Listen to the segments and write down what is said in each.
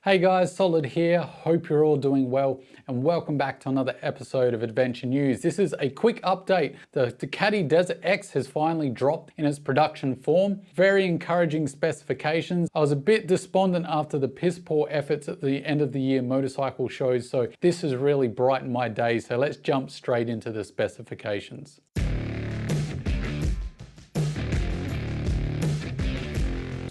Hey guys, Solid here. Hope you're all doing well and welcome back to another episode of Adventure News. This is a quick update. The Ducati Desert X has finally dropped in its production form. Very encouraging specifications. I was a bit despondent after the piss poor efforts at the end of the year motorcycle shows, so this has really brightened my day. So let's jump straight into the specifications.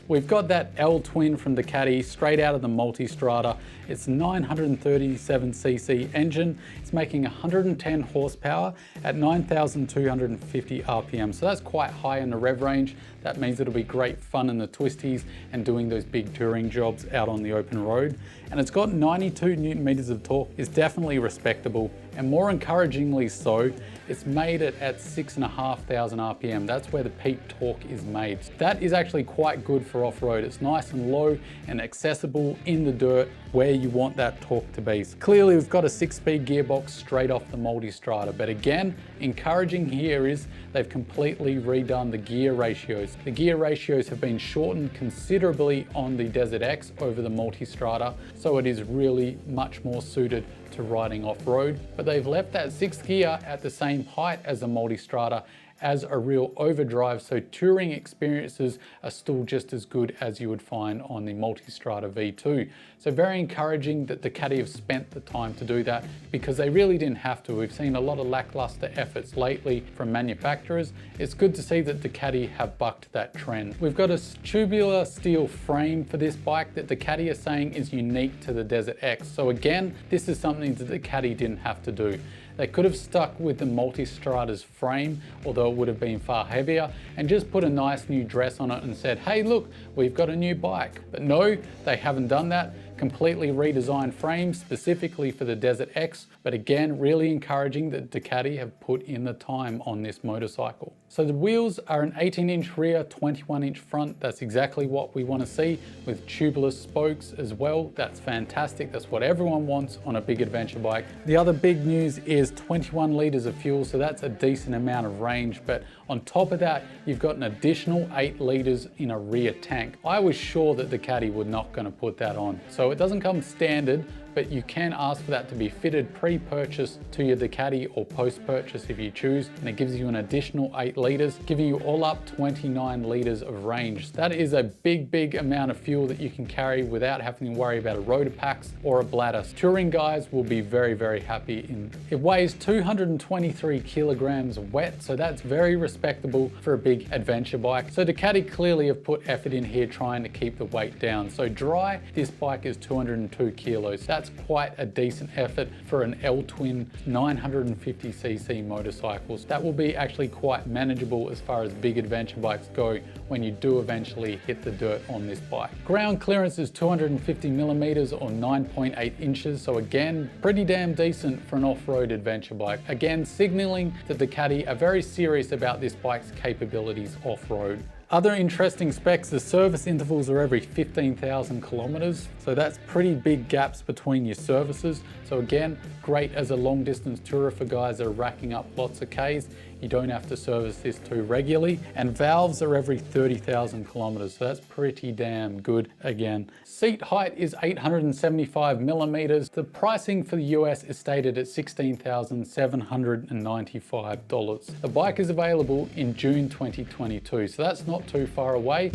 We've got that L-twin from Ducati straight out of the Multistrada. It's 937cc engine. It's making 110 horsepower at 9,250 RPM. So that's quite high in the rev range. That means it'll be great fun in the twisties and doing those big touring jobs out on the open road. And it's got 92 Newton meters of torque. It's definitely respectable. And more encouragingly so, it's made it at 6,500 RPM. That's where the peak torque is made. That is actually quite good for off-road. It's nice and low and accessible in the dirt where you want that torque to be. So clearly we've got a 6-speed gearbox straight off the Multistrada, but again, encouraging here is they've completely redone the gear ratios. The gear ratios have been shortened considerably on the Desert X over the Multistrada, so it is really much more suited to riding off-road, but they've left that 6th gear at the same height as the Multistrada as a real overdrive, so touring experiences are still just as good as you would find on the Multistrada V2. So very encouraging that Ducati have spent the time to do that because they really didn't have to. We've seen a lot of lackluster efforts lately from manufacturers. It's good to see that Ducati have bucked that trend. We've got a tubular steel frame for this bike that Ducati are saying is unique to the Desert X. So again, this is something that Ducati didn't have to do. They could have stuck with the Multistrada's frame, although it would have been far heavier, and just put a nice new dress on it and said, hey look, we've got a new bike. But no, they haven't done that. Completely redesigned frame specifically for the Desert X, but again, really encouraging that Ducati have put in the time on this motorcycle. So the wheels are an 18-inch rear, 21-inch front. That's exactly what we want to see with tubeless spokes as well. That's fantastic. That's what everyone wants on a big adventure bike. The other big news is 21 liters of fuel, so that's a decent amount of range, but on top of that, you've got an additional 8 liters in a rear tank. I was sure that Ducati were not going to put that on. So it doesn't come standard, but you can ask for that to be fitted pre-purchase to your Ducati or post-purchase if you choose, and it gives you an additional 8 liters, giving you all up 29 liters of range. That is a big amount of fuel that you can carry without having to worry about a rotor packs or a bladder. Touring guys will be very happy. It weighs 223 kilograms wet, so that's very respectable for a big adventure bike. So Ducati clearly have put effort in here trying to keep the weight down. So dry, this bike is 202 kilos. That's quite a decent effort for an L-twin 950cc motorcycles. That will be actually quite manageable as far as big adventure bikes go when you do eventually hit the dirt on this bike. Ground clearance is 250 millimeters or 9.8 inches. So again, pretty damn decent for an off-road adventure bike. Again, signaling that Ducati are very serious about this bike's capabilities off-road. Other interesting specs, the service intervals are every 15,000 kilometers. So that's pretty big gaps between your services. So again, great as a long distance tourer for guys that are racking up lots of Ks. You don't have to service this too regularly. And valves are every 30,000 kilometers. So that's pretty damn good again. Seat height is 875 millimeters. The pricing for the US is stated at $16,795. The bike is available in June 2022. So that's not too far away.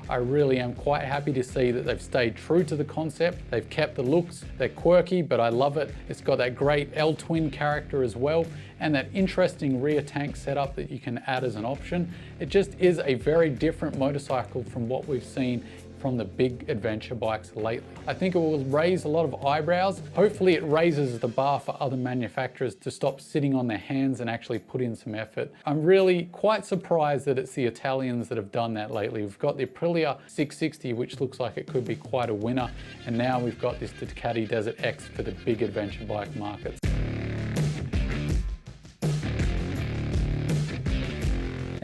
I really am quite happy to see that they've stayed true to the concept. They've kept the looks. They're quirky, but I love it. It's got that great L-twin character as well, and that interesting rear tank setup that you can add as an option. It just is a very different motorcycle from what we've seen from the big adventure bikes lately. I think it will raise a lot of eyebrows. Hopefully it raises the bar for other manufacturers to stop sitting on their hands and actually put in some effort. I'm really quite surprised that it's the Italians that have done that lately. We've got the Aprilia 660, which looks like it could be quite a winner. And now we've got this Ducati Desert X for the big adventure bike markets.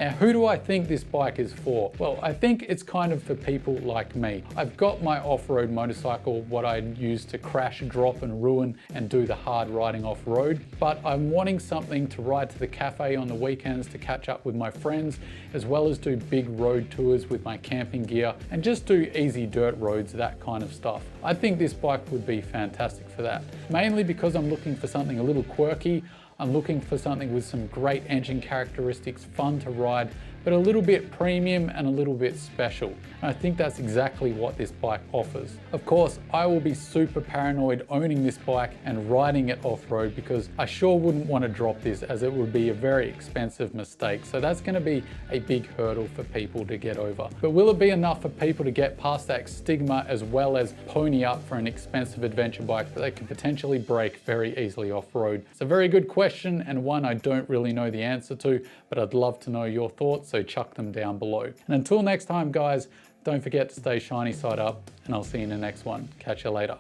Now, who do I think this bike is for? Well, I think it's kind of for people like me. I've got my off-road motorcycle, what I use to crash, drop and ruin and do the hard riding off-road, but I'm wanting something to ride to the cafe on the weekends to catch up with my friends, as well as do big road tours with my camping gear and just do easy dirt roads, that kind of stuff. I think this bike would be fantastic for that. Mainly because I'm looking for something a little quirky. I'm looking for something with some great engine characteristics, fun to ride, but a little bit premium and a little bit special. And I think that's exactly what this bike offers. Of course, I will be super paranoid owning this bike and riding it off-road because I sure wouldn't want to drop this, as it would be a very expensive mistake. So that's going to be a big hurdle for people to get over. But will it be enough for people to get past that stigma, as well as pony up for an expensive adventure bike that they can potentially break very easily off-road? It's a very good question, and one I don't really know the answer to, but I'd love to know your thoughts, so chuck them down below. And until next time, guys, don't forget to stay shiny side up, and I'll see you in the next one. Catch you later.